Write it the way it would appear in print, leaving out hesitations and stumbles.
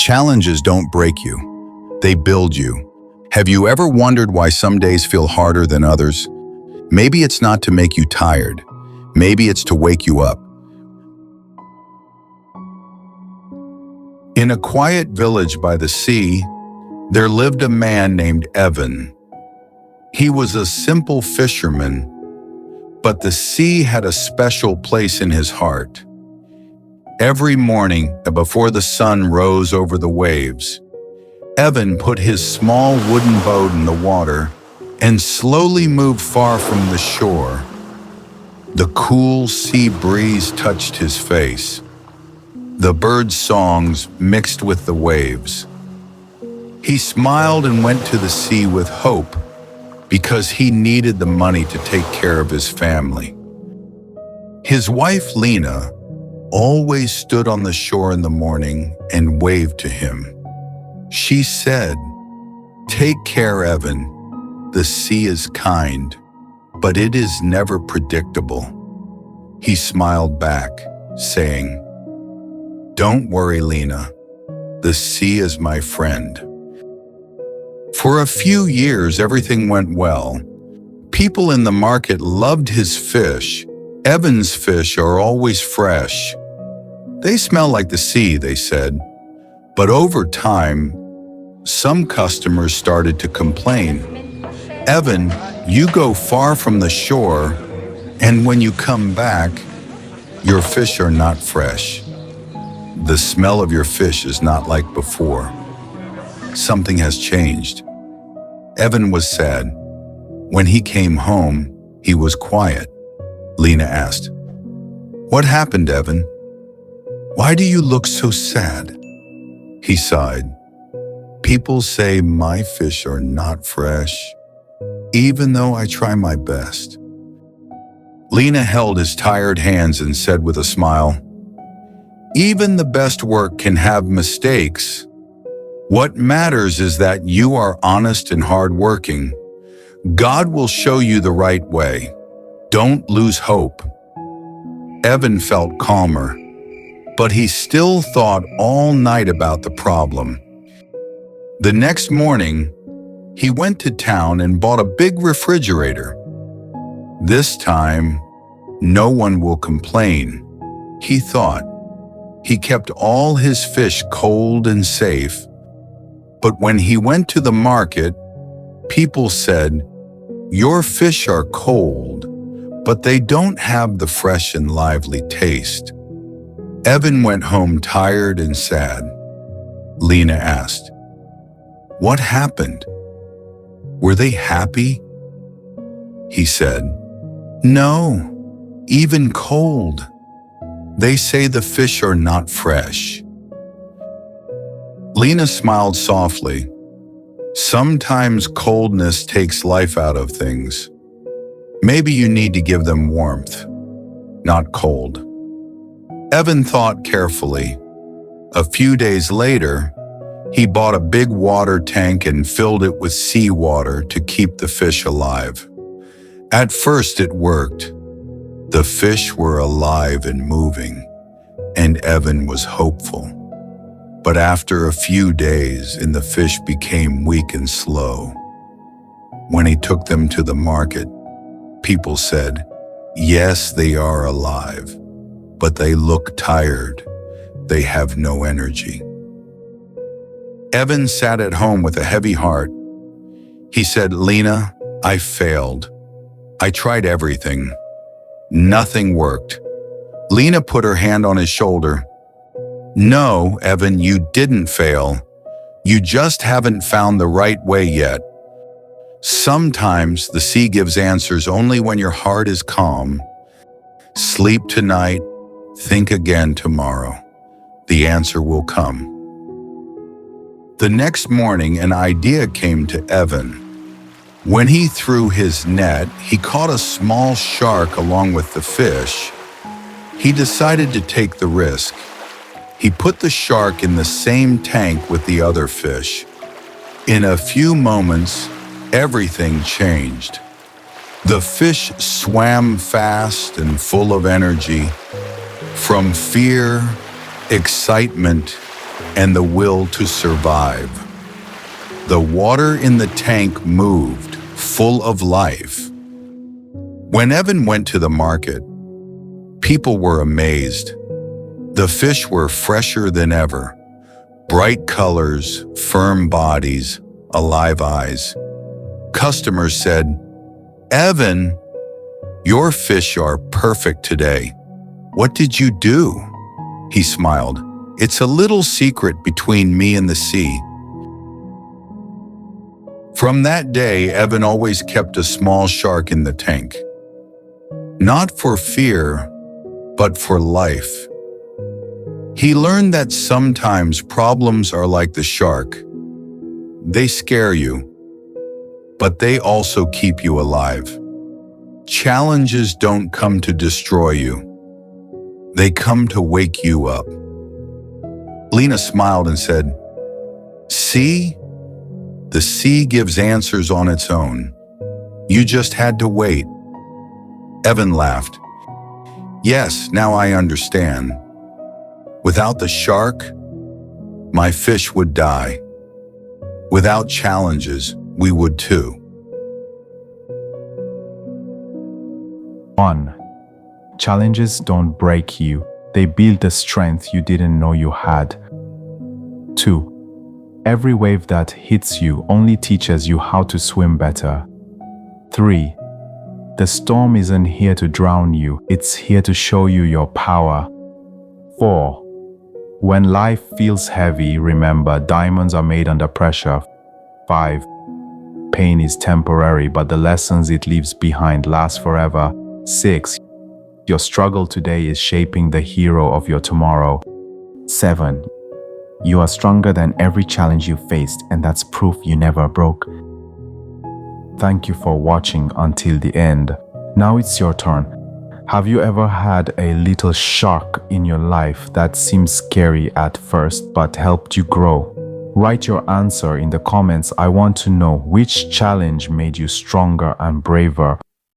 Challenges don't break you. They build you. Have you ever wondered why some days feel harder than others? Maybe it's not to make you tired. Maybe it's to wake you up. In a quiet village by the sea, there lived a man named Evan. He was a simple fisherman, but the sea had a special place in his heart. Every morning, before the sun rose over the waves, Evan put his small wooden boat in the water and slowly moved far from the shore. The cool sea breeze touched his face. The birds' songs mixed with the waves. He smiled and went to the sea with hope because he needed the money to take care of his family. His wife, Lena, always stood on the shore in the morning and waved to him. She said, "Take care, Evan. The sea is kind, but it is never predictable." He smiled back, saying, "Don't worry, Lena. The sea is my friend." For a few years, everything went well. People in the market loved his fish. Evan's fish are always fresh. They smell like the sea, they said. But over time, some customers started to complain. "Evan, you go far from the shore, and when you come back, your fish are not fresh. The smell of your fish is not like before. Something has changed." Evan was sad. When he came home, he was quiet. Lena asked, "What happened, Evan? Why do you look so sad?" He sighed. "People say my fish are not fresh, even though I try my best." Lena held his tired hands and said with a smile, "Even the best work can have mistakes. What matters is that you are honest and hardworking. God will show you the right way. Don't lose hope." Evan felt calmer, but he still thought all night about the problem. The next morning, he went to town and bought a big refrigerator. This time, no one will complain, he thought. He kept all his fish cold and safe. But when he went to the market, people said, "Your fish are cold, but they don't have the fresh and lively taste." Evan went home tired and sad. Lena asked, "What happened? Were they happy?" He said, "No, even cold. They say the fish are not fresh." Lena smiled softly. Sometimes coldness takes life out of things. Maybe you need to give them warmth, not cold. Evan thought carefully. A few days later, he bought a big water tank and filled it with seawater to keep the fish alive. At first it worked. The fish were alive and moving, and Evan was hopeful. But after a few days, the fish became weak and slow. When he took them to the market, people said, "Yes, they are alive, but they look tired. They have no energy." Evan sat at home with a heavy heart. He said, "Lena, I failed. I tried everything. Nothing worked." Lena put her hand on his shoulder. "No, Evan, you didn't fail. You just haven't found the right way yet. Sometimes the sea gives answers only when your heart is calm. Sleep tonight, think again tomorrow. The answer will come." The next morning, an idea came to Evan. When he threw his net, he caught a small shark along with the fish. He decided to take the risk. He put the shark in the same tank with the other fish. In a few moments, everything changed. The fish swam fast and full of energy. From fear, excitement, and the will to survive. The water in the tank moved, full of life. When Evan went to the market, people were amazed. The fish were fresher than ever. Bright colors, firm bodies, alive eyes. Customers said, "Evan, your fish are perfect today. What did you do?" He smiled. "It's a little secret between me and the sea." From that day, Evan always kept a small shark in the tank. Not for fear, but for life. He learned that sometimes problems are like the shark. They scare you, but they also keep you alive. Challenges don't come to destroy you. They come to wake you up. Lena smiled and said, "See? The sea gives answers on its own. You just had to wait." Evan laughed. "Yes, now I understand. Without the shark, my fish would die. Without challenges, we would too." 1. Challenges don't break you. They build the strength you didn't know you had. 2. Every wave that hits you only teaches you how to swim better. 3. The storm isn't here to drown you, it's here to show you your power. 4. When life feels heavy, remember, diamonds are made under pressure. 5. Pain is temporary, but the lessons it leaves behind last forever. 6. Your struggle today is shaping the hero of your tomorrow. 7. You are stronger than every challenge you faced, and that's proof you never broke. Thank you for watching until the end. Now it's your turn. Have you ever had a little shark in your life that seemed scary at first but helped you grow? Write your answer in the comments. I want to know which challenge made you stronger and braver.